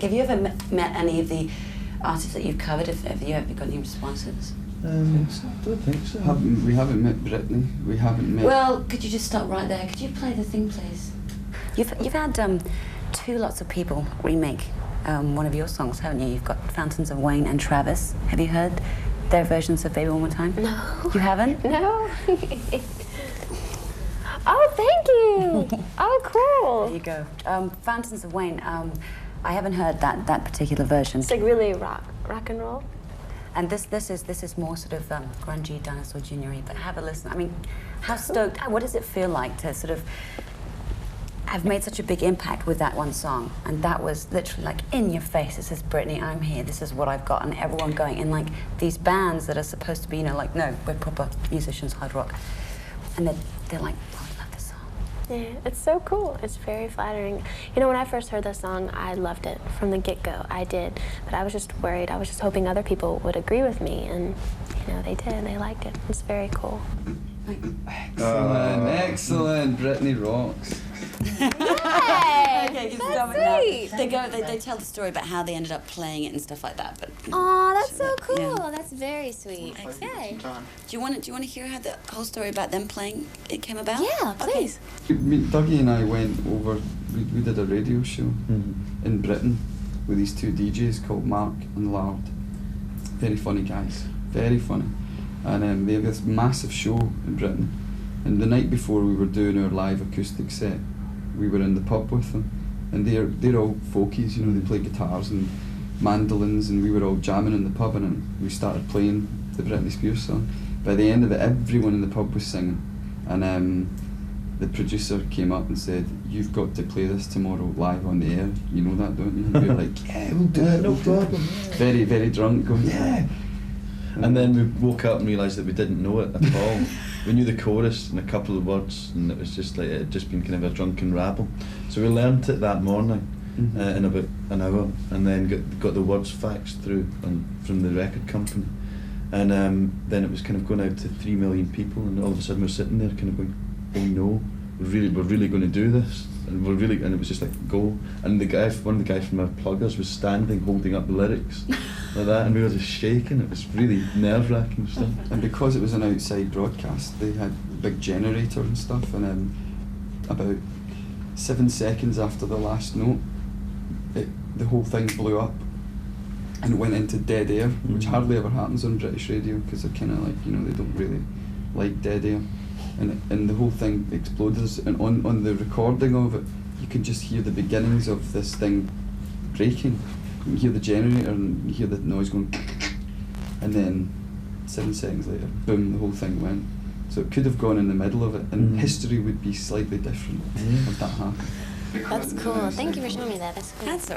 Have you ever met any of the artists that you've covered? Have you ever got any responses? I don't think so. We haven't met Britney. We haven't met... Well, could you just stop right there? Could you play the thing, please? You've had two lots of people remake one of your songs, haven't you? You've got Fountains of Wayne and Travis. Have you heard their versions of Baby One More Time? No. You haven't? No. Oh, thank you. Oh, cool. There you go. Fountains of Wayne, I haven't heard that particular version. It's like really rock and roll. And this is more sort of grungy, Dinosaur Jr.-y, but have a listen. I mean, how stoked, what does it feel like to sort of have made such a big impact with that one song? And that was literally like in your face. This is Britney, I'm here, this is what I've got, and everyone going in like these bands that are supposed to be, you know, like, no, we're proper musicians, hard rock. And they're like, oh, I love this song. Yeah, it's so cool. It's very flattering. You know, when I first heard this song, I loved it from the get-go. I did. But I was just worried. I was just hoping other people would agree with me. And, you know, they did. They liked it. It's very cool. Excellent, excellent. Britney rocks. Yay! Okay, you can That's stop it now. sweet. They tell the story about how they ended up playing it and stuff like that. But Aw, that's so cool. Yeah. That's very sweet. Okay. do you want to hear how the whole story about them playing it came about? Yeah, please. Dougie and I went over, we did a radio show in Britain with these two DJs called Mark and Lard. Very funny guys, very funny. And they have this massive show in Britain. And the night before we were doing our live acoustic set, we were in the pub with them. And they're all folkies, you know, they play guitars and mandolins, and we were all jamming in the pub, and we started playing the Britney Spears song. By the end of it, everyone in the pub was singing. And the producer came up and said, "You've got to play this tomorrow live on the air. You know that, don't you?" And we were like, "Yeah, we'll do it, no problem." Very, very drunk, going, "Yeah." And then we woke up and realised that we didn't know it at all. We knew the chorus and a couple of words, and it was just like it had just been kind of a drunken rabble. So we learnt it that morning in about an hour, and then got the words faxed through from the record company. And then it was kind of going out to 3 million people, and all of a sudden we're sitting there kind of going, "Oh no, we're really going to do this." And it was just like, go. And one of the guys from our pluggers was standing holding up the lyrics like that, and we were just shaking. It was really nerve-wracking stuff. And because it was an outside broadcast, they had a big generator and stuff, and about 7 seconds after the last note, the whole thing blew up and went into dead air, which hardly ever happens on British radio, because they're kind of like, you know, they don't really like dead air. And the whole thing exploded, and on the recording of it, you can just hear the beginnings of this thing breaking. You hear the generator and you hear the noise going, and then 7 seconds later, boom, the whole thing went. So it could have gone in the middle of it, and history would be slightly different if that happened. That's cool. Thank you for showing me that. That's cool. That's all right.